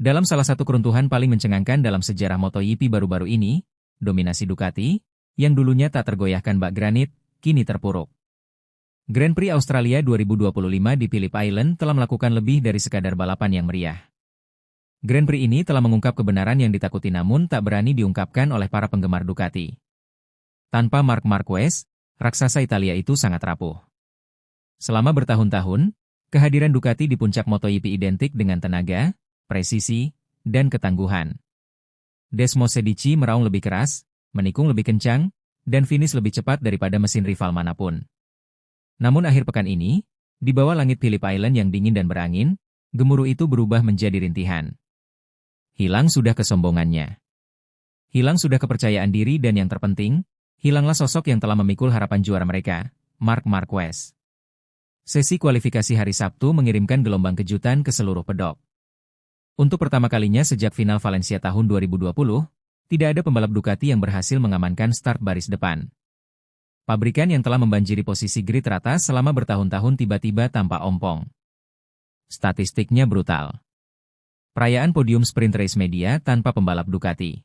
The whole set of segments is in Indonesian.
Dalam salah satu keruntuhan paling mencengangkan dalam sejarah MotoGP baru-baru ini, dominasi Ducati, yang dulunya tak tergoyahkan bak granit, kini terpuruk. Grand Prix Australia 2025 di Phillip Island telah melakukan lebih dari sekadar balapan yang meriah. Grand Prix ini telah mengungkap kebenaran yang ditakuti namun tak berani diungkapkan oleh para penggemar Ducati. Tanpa Marc Marquez, raksasa Italia itu sangat rapuh. Selama bertahun-tahun, kehadiran Ducati di puncak MotoGP identik dengan tenaga, presisi, dan ketangguhan. Desmos Sedici meraung lebih keras, menikung lebih kencang, dan finish lebih cepat daripada mesin rival manapun. Namun akhir pekan ini, di bawah langit Phillip Island yang dingin dan berangin, gemuruh itu berubah menjadi rintihan. Hilang sudah kesombongannya. Hilang sudah kepercayaan diri dan yang terpenting, hilanglah sosok yang telah memikul harapan juara mereka, Marc Marquez. Sesi kualifikasi hari Sabtu mengirimkan gelombang kejutan ke seluruh pedok. Untuk pertama kalinya sejak final Valencia tahun 2020, tidak ada pembalap Ducati yang berhasil mengamankan start baris depan. Pabrikan yang telah membanjiri posisi grid teratas selama bertahun-tahun tiba-tiba tanpa ompong. Statistiknya brutal. Perayaan podium sprint race media tanpa pembalap Ducati.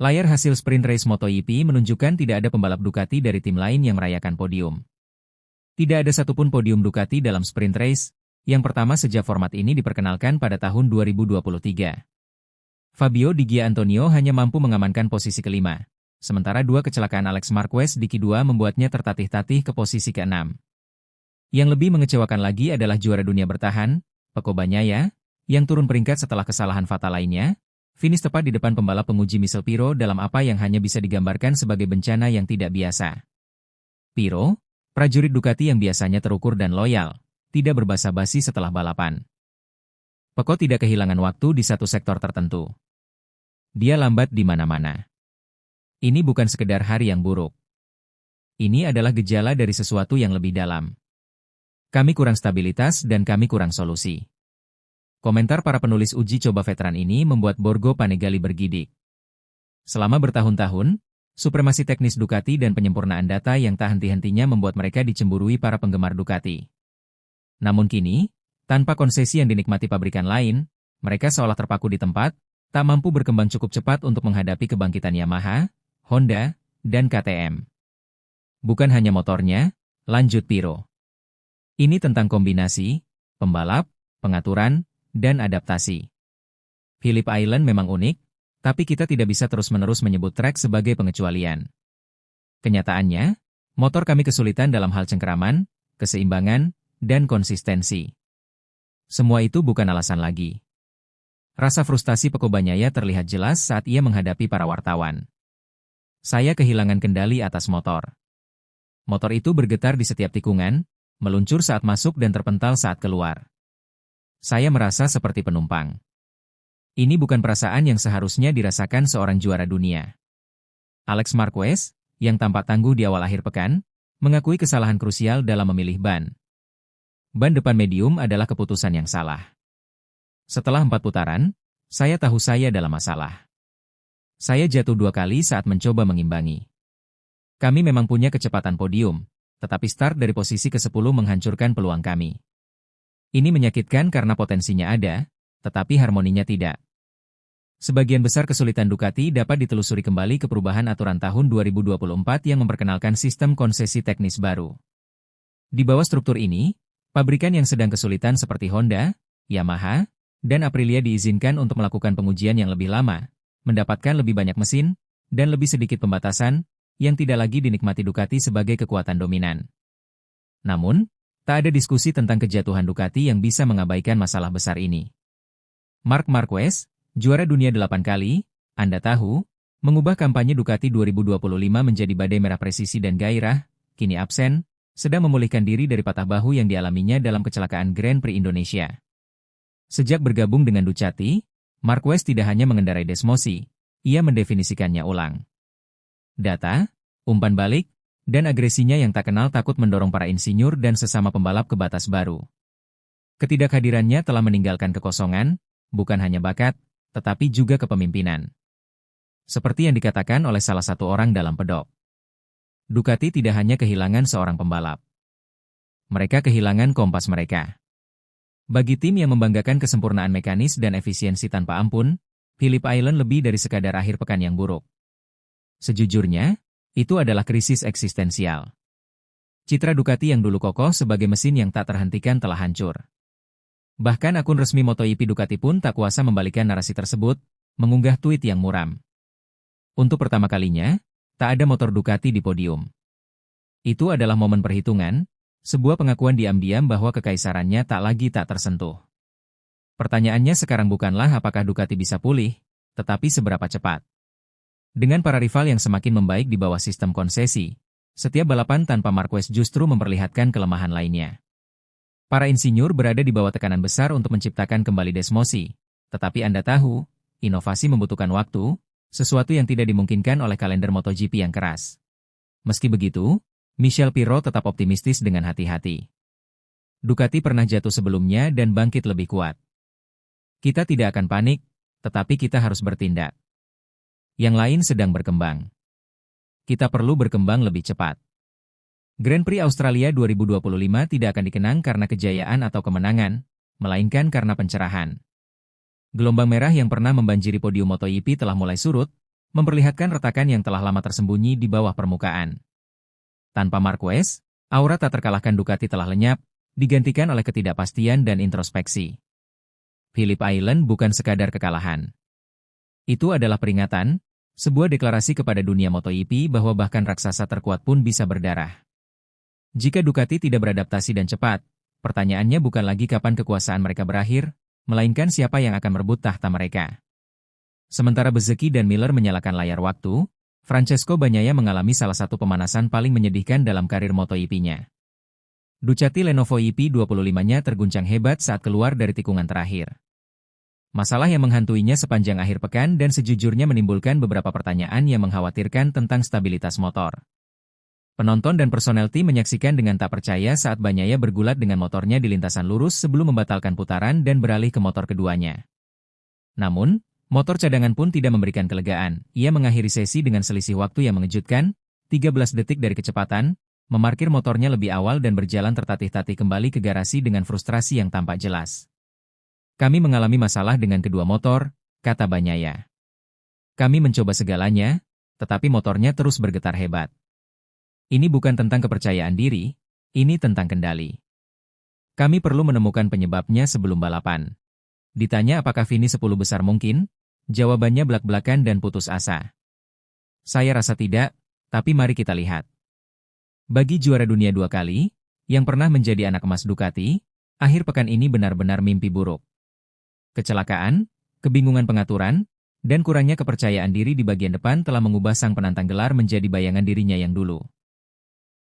Layar hasil sprint race MotoGP menunjukkan tidak ada pembalap Ducati dari tim lain yang merayakan podium. Tidak ada satupun podium Ducati dalam sprint race, yang pertama sejak format ini diperkenalkan pada tahun 2023. Fabio Di Gianantonio hanya mampu mengamankan posisi kelima, sementara dua kecelakaan Alex Marquez di Q2 membuatnya tertatih-tatih ke posisi ke-6. Yang lebih mengecewakan lagi adalah juara dunia bertahan, Pecco Bagnaia, yang turun peringkat setelah kesalahan fatal lainnya, finish tepat di depan pembalap penguji Michel Pirro dalam apa yang hanya bisa digambarkan sebagai bencana yang tidak biasa. Pirro, prajurit Ducati yang biasanya terukur dan loyal, tidak berbasa-basi setelah balapan. Pecco tidak kehilangan waktu di satu sektor tertentu. Dia lambat di mana-mana. Ini bukan sekedar hari yang buruk. Ini adalah gejala dari sesuatu yang lebih dalam. Kami kurang stabilitas dan kami kurang solusi. Komentar para penulis uji coba veteran ini membuat Borgo Panigale bergidik. Selama bertahun-tahun, supremasi teknis Ducati dan penyempurnaan data yang tak henti-hentinya membuat mereka dicemburui para penggemar Ducati. Namun kini, tanpa konsesi yang dinikmati pabrikan lain, mereka seolah terpaku di tempat, tak mampu berkembang cukup cepat untuk menghadapi kebangkitan Yamaha, Honda, dan KTM. Bukan hanya motornya, lanjut Pirro. Ini tentang kombinasi, pembalap, pengaturan, dan adaptasi. Phillip Island memang unik, tapi kita tidak bisa terus-menerus menyebut trek sebagai pengecualian. Kenyataannya, motor kami kesulitan dalam hal cengkeraman, keseimbangan, dan konsistensi. Semua itu bukan alasan lagi. Rasa frustasi Pecco Bagnaia terlihat jelas saat ia menghadapi para wartawan. Saya kehilangan kendali atas motor. Motor itu bergetar di setiap tikungan, meluncur saat masuk dan terpental saat keluar. Saya merasa seperti penumpang. Ini bukan perasaan yang seharusnya dirasakan seorang juara dunia. Alex Marquez, yang tampak tangguh di awal akhir pekan, mengakui kesalahan krusial dalam memilih ban. Ban depan medium adalah keputusan yang salah. Setelah 4 putaran, saya tahu saya dalam masalah. Saya jatuh 2 kali saat mencoba mengimbangi. Kami memang punya kecepatan podium, tetapi start dari posisi ke-10 menghancurkan peluang kami. Ini menyakitkan karena potensinya ada, tetapi harmoninya tidak. Sebagian besar kesulitan Ducati dapat ditelusuri kembali ke perubahan aturan tahun 2024 yang memperkenalkan sistem konsesi teknis baru. Di bawah struktur ini, pabrikan yang sedang kesulitan seperti Honda, Yamaha, dan Aprilia diizinkan untuk melakukan pengujian yang lebih lama, mendapatkan lebih banyak mesin, dan lebih sedikit pembatasan, yang tidak lagi dinikmati Ducati sebagai kekuatan dominan. Namun, tak ada diskusi tentang kejatuhan Ducati yang bisa mengabaikan masalah besar ini. Marc Marquez, juara dunia 8 kali, Anda tahu, mengubah kampanye Ducati 2025 menjadi badai merah presisi dan gairah, kini absen, sedang memulihkan diri dari patah bahu yang dialaminya dalam kecelakaan Grand Prix Indonesia. Sejak bergabung dengan Ducati, Marquez tidak hanya mengendarai Desmosi, ia mendefinisikannya ulang. Data, umpan balik, dan agresinya yang tak kenal takut mendorong para insinyur dan sesama pembalap ke batas baru. Ketidakhadirannya telah meninggalkan kekosongan, bukan hanya bakat, tetapi juga kepemimpinan. Seperti yang dikatakan oleh salah satu orang dalam pedok. Ducati tidak hanya kehilangan seorang pembalap. Mereka kehilangan kompas mereka. Bagi tim yang membanggakan kesempurnaan mekanis dan efisiensi tanpa ampun, Phillip Island lebih dari sekadar akhir pekan yang buruk. Sejujurnya, itu adalah krisis eksistensial. Citra Ducati yang dulu kokoh sebagai mesin yang tak terhentikan telah hancur. Bahkan akun resmi MotoGP Ducati pun tak kuasa membalikan narasi tersebut, mengunggah tweet yang muram. Untuk pertama kalinya, tak ada motor Ducati di podium. Itu adalah momen perhitungan, sebuah pengakuan diam-diam bahwa kekaisarannya tak tersentuh. Pertanyaannya sekarang bukanlah apakah Ducati bisa pulih, tetapi seberapa cepat. Dengan para rival yang semakin membaik di bawah sistem konsesi, setiap balapan tanpa Marquez justru memperlihatkan kelemahan lainnya. Para insinyur berada di bawah tekanan besar untuk menciptakan kembali Desmossi, tetapi Anda tahu, inovasi membutuhkan waktu, sesuatu yang tidak dimungkinkan oleh kalender MotoGP yang keras. Meski begitu, Michel Pirro tetap optimistis dengan hati-hati. Ducati pernah jatuh sebelumnya dan bangkit lebih kuat. Kita tidak akan panik, tetapi kita harus bertindak. Yang lain sedang berkembang. Kita perlu berkembang lebih cepat. Grand Prix Australia 2025 tidak akan dikenang karena kejayaan atau kemenangan, melainkan karena pencerahan. Gelombang merah yang pernah membanjiri podium MotoGP telah mulai surut, memperlihatkan retakan yang telah lama tersembunyi di bawah permukaan. Tanpa Marquez, aura tak terkalahkan Ducati telah lenyap, digantikan oleh ketidakpastian dan introspeksi. Phillip Island bukan sekadar kekalahan. Itu adalah peringatan, sebuah deklarasi kepada dunia MotoGP bahwa bahkan raksasa terkuat pun bisa berdarah. Jika Ducati tidak beradaptasi dan cepat, pertanyaannya bukan lagi kapan kekuasaan mereka berakhir, melainkan siapa yang akan merebut tahta mereka. Sementara Bezzecchi dan Miller menyalakan layar waktu, Francesco Bagnaia mengalami salah satu pemanasan paling menyedihkan dalam karir MotoGP-nya. Ducati Lenovo EP25-nya terguncang hebat saat keluar dari tikungan terakhir. Masalah yang menghantuinya sepanjang akhir pekan dan sejujurnya menimbulkan beberapa pertanyaan yang mengkhawatirkan tentang stabilitas motor. Penonton dan personel tim menyaksikan dengan tak percaya saat Bagnaia bergulat dengan motornya di lintasan lurus sebelum membatalkan putaran dan beralih ke motor keduanya. Namun, motor cadangan pun tidak memberikan kelegaan. Ia mengakhiri sesi dengan selisih waktu yang mengejutkan, 13 detik dari kecepatan, memarkir motornya lebih awal dan berjalan tertatih-tatih kembali ke garasi dengan frustrasi yang tampak jelas. Kami mengalami masalah dengan kedua motor, kata Bagnaia. Kami mencoba segalanya, tetapi motornya terus bergetar hebat. Ini bukan tentang kepercayaan diri, ini tentang kendali. Kami perlu menemukan penyebabnya sebelum balapan. Ditanya apakah finish 10 besar mungkin? Jawabannya belak-belakan dan putus asa. Saya rasa tidak, tapi mari kita lihat. Bagi juara dunia 2 kali, yang pernah menjadi anak emas Ducati, akhir pekan ini benar-benar mimpi buruk. Kecelakaan, kebingungan pengaturan, dan kurangnya kepercayaan diri di bagian depan telah mengubah sang penantang gelar menjadi bayangan dirinya yang dulu.